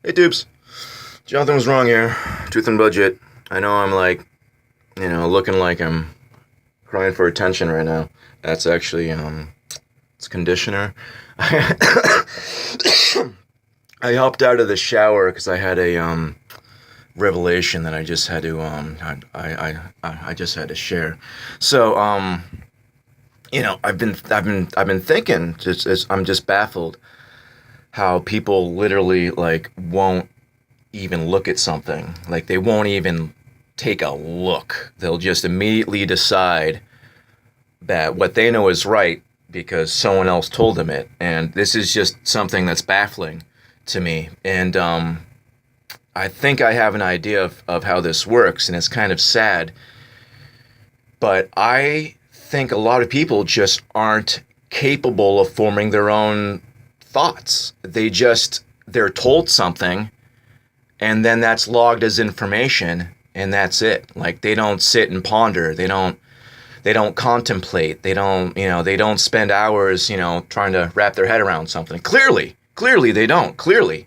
Hey, Dupes. Jonathan was wrong here. Truth and budget. I know I'm looking like I'm crying for attention right now. That's actually, it's conditioner. I hopped out of the shower because I had a, revelation that I just had to, I just had to share. So, I've been thinking, I'm just baffled how people literally, like, won't even look at something. Like, they won't even take a look. They'll just immediately decide that what they know is right because someone else told them it. And this is just something that's baffling to me. And I think I have an idea of how this works, and it's kind of sad. But I think a lot of people just aren't capable of forming their own thoughts. They're told something, and then that's logged as information, and that's it. Like, they don't sit and ponder. They don't contemplate. They don't spend hours, trying to wrap their head around something. Clearly they don't. Clearly.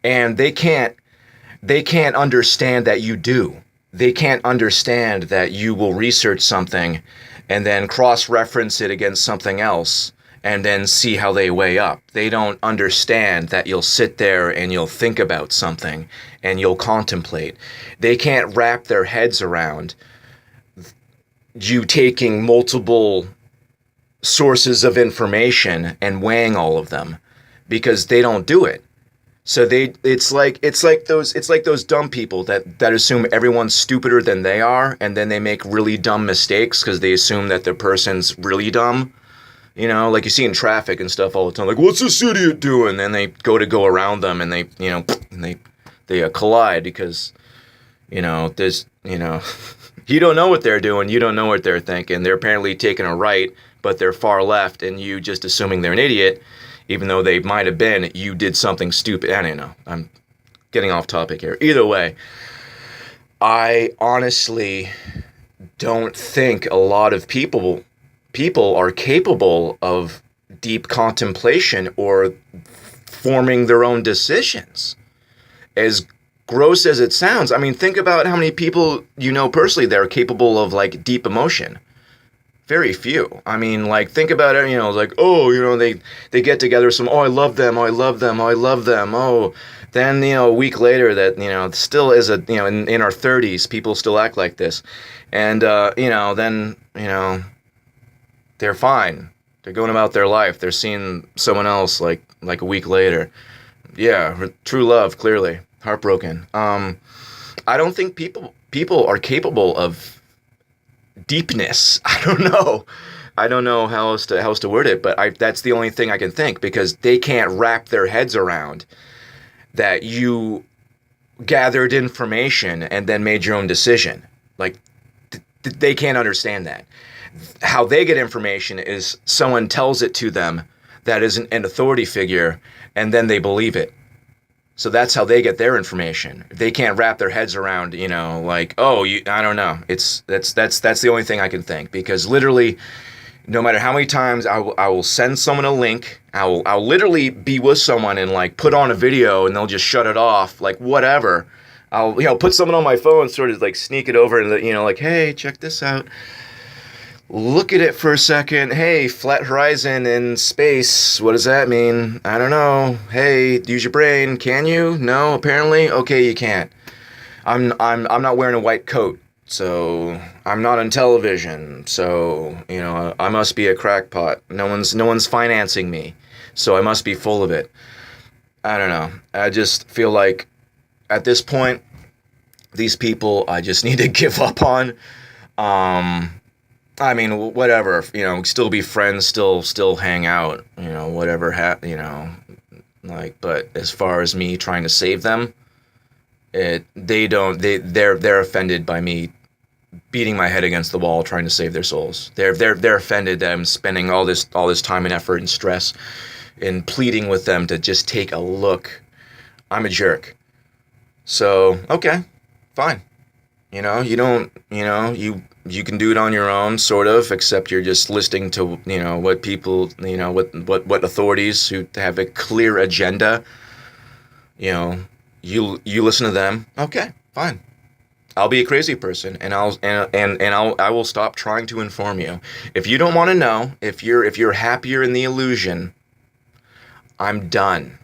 And they can't understand that you do. They can't understand that you will research something and then cross-reference it against something else and then see how they weigh up. They don't understand that you'll sit there and you'll think about something and you'll contemplate. They can't wrap their heads around you taking multiple sources of information and weighing all of them, because they don't do it. So it's like those dumb people that assume everyone's stupider than they are, and then they make really dumb mistakes because they assume that the person's really dumb. Like you see in traffic and stuff all the time. Like, what's this idiot doing? Then they go around them, and they collide because there's you don't know what they're doing. You don't know what they're thinking. They're apparently taking a right, but they're far left, and you just assuming they're an idiot, even though they might have been. You did something stupid. I don't know. I'm getting off topic here. Either way, I honestly don't think a lot of people are capable of deep contemplation or forming their own decisions. As gross as it sounds, I mean, think about how many people personally that are capable of, like, deep emotion. Very few. I mean, like, think about it, like, they get together, I love them, I love them, I love them, then, a week later that, still is in our 30s, people still act like this. And, then, they're fine. They're going about their life. They're seeing someone else, like a week later. Yeah, true love, clearly. Heartbroken. I don't think people are capable of deepness. I don't know how else to word it, but that's the only thing I can think, because they can't wrap their heads around that you gathered information and then made your own decision. Like, they can't understand that. How they get information is someone tells it to them that is an authority figure, and then they believe it. So that's how they get their information. They can't wrap their heads around, like, I don't know. That's the only thing I can think, because literally, no matter how many times I will send someone a link, I'll literally be with someone and, like, put on a video, and they'll just shut it off, like, whatever. I'll put someone on my phone, sort of like sneak it over, and like, hey, check this out. Look at it for a second. Hey, flat horizon in space. What does that mean? I don't know. Hey, use your brain. Can you? No, apparently. Okay, you can't. I'm not wearing a white coat, so I'm not on television. So, I must be a crackpot. No one's financing me, so I must be full of it. I don't know. I just feel like at this point, these people I just need to give up on. I mean, whatever, still be friends, still hang out, whatever, but as far as me trying to save them, they're offended by me beating my head against the wall trying to save their souls. They're offended that I'm spending all this time and effort and stress in pleading with them to just take a look. I'm a jerk. So, okay, fine. You can do it on your own, sort of, except you're just listening to, what people, what authorities who have a clear agenda, You listen to them. Okay, fine. I'll be a crazy person, and I will stop trying to inform you. If you don't want to know, if you're happier in the illusion, I'm done.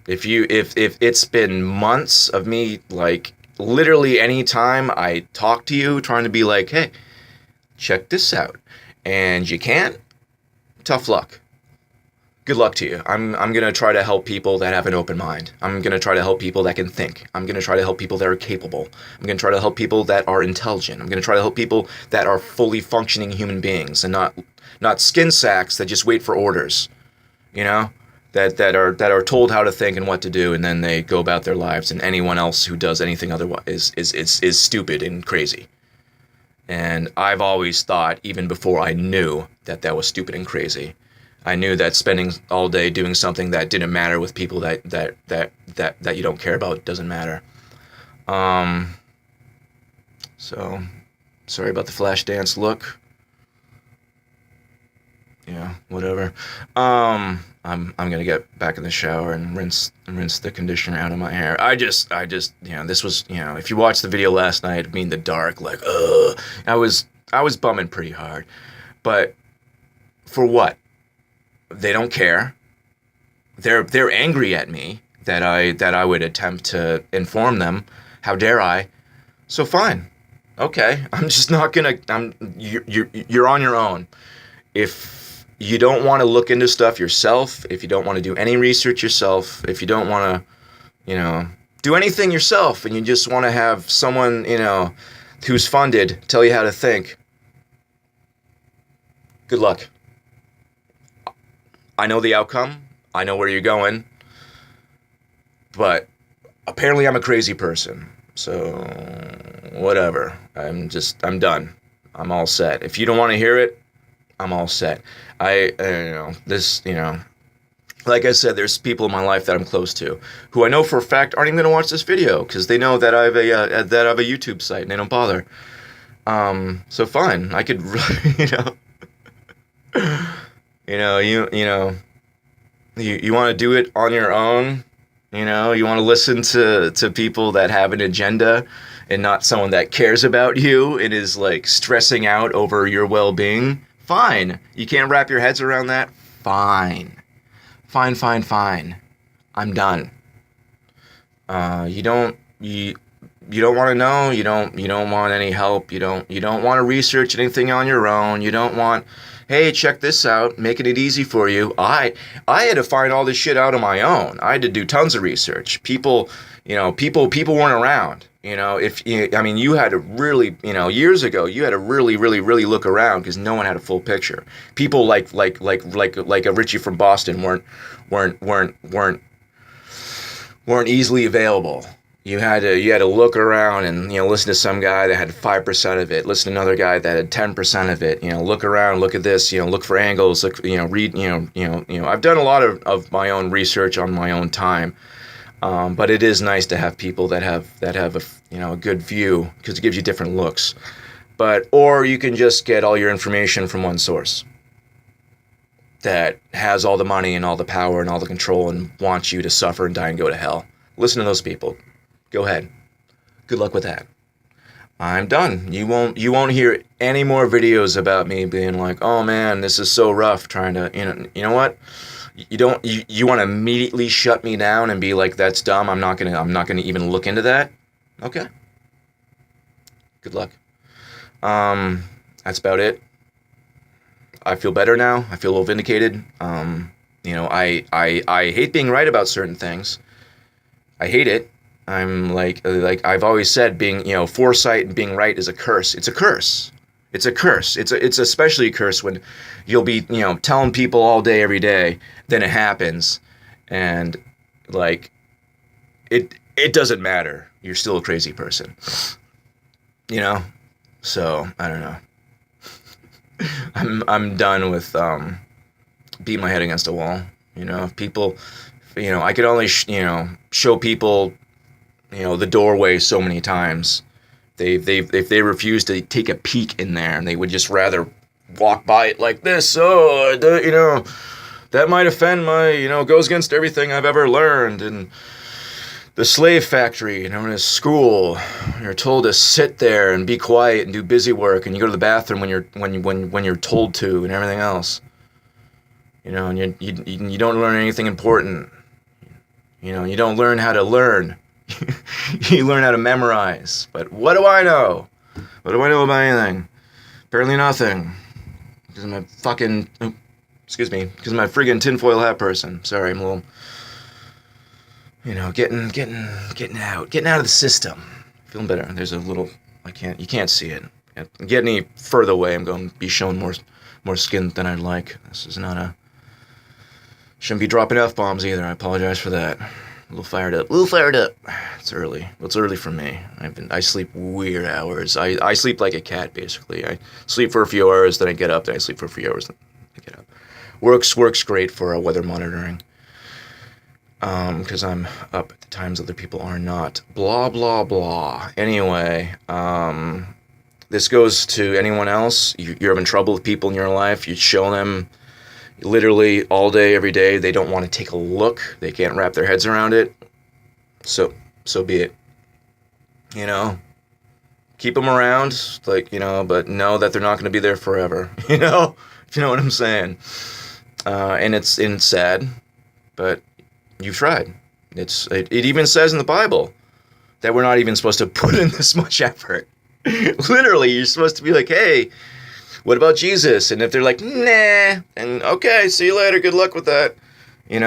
If it's been months of me, like, literally any time I talk to you trying to be like, hey, check this out, and you can't, tough luck. Good luck to you. I'm gonna try to help people that have an open mind. I'm gonna try to help people that can think. I'm gonna try to help people that are capable. I'm gonna try to help people that are intelligent. I'm gonna try to help people that are fully functioning human beings and not skin sacks that just wait for orders. You know, that are told how to think and what to do, and then they go about their lives. And anyone else who does anything otherwise is stupid and crazy. And I've always thought, even before I knew that was stupid and crazy, I knew that spending all day doing something that didn't matter with people that you don't care about doesn't matter. So sorry about the flash dance look. Yeah, whatever. I'm gonna get back in the shower and rinse the conditioner out of my hair. I just this was, if you watched the video last night of me in the dark, like, I was bumming pretty hard. But for what? They don't care. They're angry at me that I would attempt to inform them. How dare I? So fine. Okay. I'm just not gonna. You're on your own. If you don't want to look into stuff yourself, if you don't want to do any research yourself, if you don't want to, do anything yourself, and you just want to have someone, who's funded tell you how to think, good luck. I know the outcome. I know where you're going. But apparently I'm a crazy person. So whatever. I'm done. I'm all set. If you don't want to hear it, I'm all set. Like I said, there's people in my life that I'm close to who I know for a fact aren't even going to watch this video because they know that I have a YouTube site and they don't bother. So fine. I could, you want to do it on your own. You want to listen to people that have an agenda and not someone that cares about you and is like stressing out over your well-being. Fine. You can't wrap your heads around that. Fine. Fine. I'm done. You don't want to know. You don't want any help. You don't want to research anything on your own. You don't want, hey, check this out, making it easy for you. I had to find all this shit out on my own. I had to do tons of research. People weren't around. You had to really, years ago, you had to really, really, really look around because no one had a full picture. People like a Richie from Boston weren't easily available. You had to look around and listen to some guy that had 5% of it, listen to another guy that had 10% of it. Look around, look at this, look for angles, read. I've done a lot of my own research on my own time, but it is nice to have people that have a good view because it gives you different looks. Or you can just get all your information from one source that has all the money and all the power and all the control and wants you to suffer and die and go to hell. Listen to those people. Go ahead. Good luck with that. I'm done. You won't hear any more videos about me being like, oh man, this is so rough trying to, you know what? You want to immediately shut me down and be like, that's dumb. I'm not gonna even look into that. Okay. Good luck. That's about it. I feel better now. I feel a little vindicated. I hate being right about certain things. I hate it. I'm like I've always said, being, foresight and being right is a curse. It's a curse. It's a curse. It's especially a curse when you'll be, telling people all day, every day, then it happens, and like it doesn't matter. You're still a crazy person. So I don't know. I'm done with beating my head against a wall. If people, I could only show people the doorway so many times. If they refuse to take a peek in there and they would just rather walk by it like this, that might offend my, goes against everything I've ever learned, and the slave factory known as school. You're told to sit there and be quiet and do busy work, and you go to the bathroom when you're told to, and everything else. And you don't learn anything important. You don't learn how to learn. You learn how to memorize. But what do I know? What do I know about anything? Apparently nothing. Because I'm a fucking... excuse me. Because I'm a friggin' tinfoil hat person. Sorry, I'm a little... getting out of the system. Feeling better. There's a little... you can't see it. Get any further away, I'm going to be showing more skin than I'd like. This is not a... Shouldn't be dropping F-bombs either. I apologize for that. A little fired up. It's early. Well, it's early for me. I sleep weird hours. I sleep like a cat, basically. I sleep for a few hours, then I get up, then I sleep for a few hours, then I get up. Works great for weather monitoring. Because I'm up at the times other people are not. Blah, blah, blah. Anyway, this goes to anyone else. You're having trouble with people in your life. You show them literally all day, every day. They don't want to take a look. They can't wrap their heads around it. So be it. Keep them around, but know that they're not going to be there forever. If you know what I'm saying. And it's sad, but you've tried. It even says in the Bible that we're not even supposed to put in this much effort. Literally, you're supposed to be like, hey, what about Jesus? And if they're like, nah, and okay, see you later, good luck with that. You're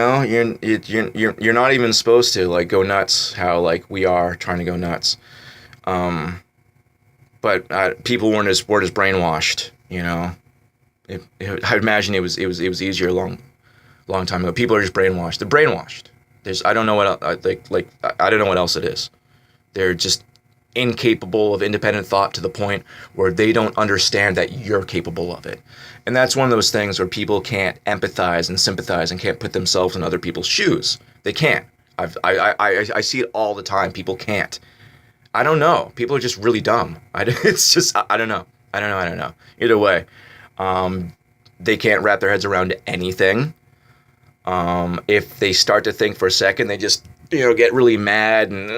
not even supposed to go nuts how we are trying to go nuts. But people weren't as brainwashed. I imagine it was easier a long time ago. People are just brainwashed. They're brainwashed. I don't know what I don't know what else it is. They're just incapable of independent thought to the point where they don't understand that you're capable of it. And that's one of those things where people can't empathize and sympathize and can't put themselves in other people's shoes. They can't. I see it all the time. People can't. I don't know. People are just really dumb. It's just, I don't know. I don't know. Either way, they can't wrap their heads around anything. If they start to think for a second, they just get really mad and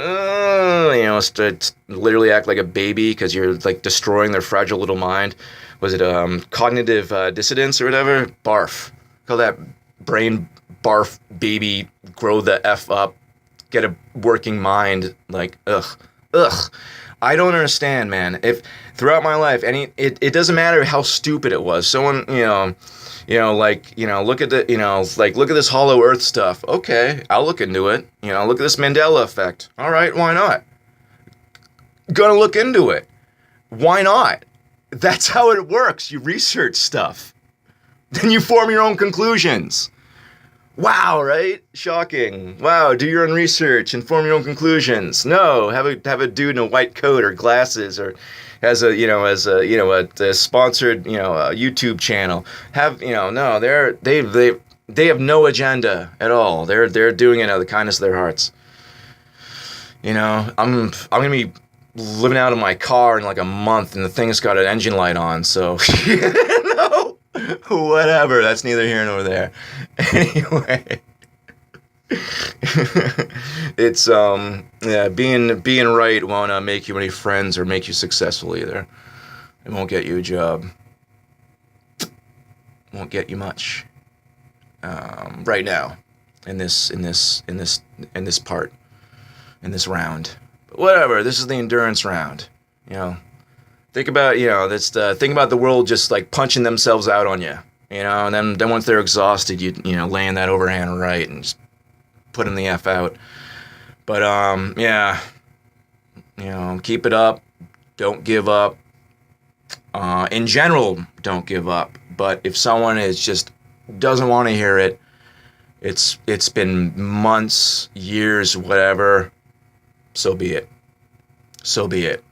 literally act like a baby because you're destroying their fragile little mind. Was it cognitive dissonance or whatever? Barf. Call that brain barf, baby. Grow the F up. Get a working mind. Ugh. I don't understand, man. If throughout my life, it doesn't matter how stupid it was. Someone, look at look at this hollow earth stuff. Okay, I'll look into it. Look at this Mandela effect. All right, why not? Gonna look into it. Why not? That's how it works. You research stuff. Then you form your own conclusions. Wow, right? Shocking. Wow, do your own research and form your own conclusions. No, have a dude in a white coat or glasses or has a sponsored, YouTube channel. They have no agenda at all. They're doing it out of the kindness of their hearts. I'm going to be living out of my car in a month and the thing's got an engine light on, so no. Whatever, that's neither here nor there. Anyway, it's being right won't make you any friends or make you successful either. It won't get you a job. Won't get you much. Right now, in this round. But whatever. This is the endurance round. Think about, think about the world just punching themselves out on you, and then once they're exhausted, you laying that overhand right and just put them the F out. But, keep it up. Don't give up. In general, don't give up. But if someone doesn't want to hear it, it's been months, years, whatever, so be it. So be it.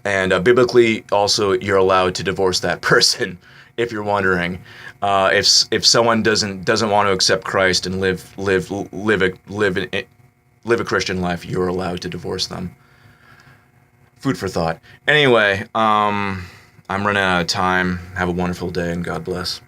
And biblically, also, you're allowed to divorce that person, if you're wondering. If someone doesn't want to accept Christ and live a Christian life, you're allowed to divorce them. Food for thought. Anyway, I'm running out of time. Have a wonderful day, and God bless.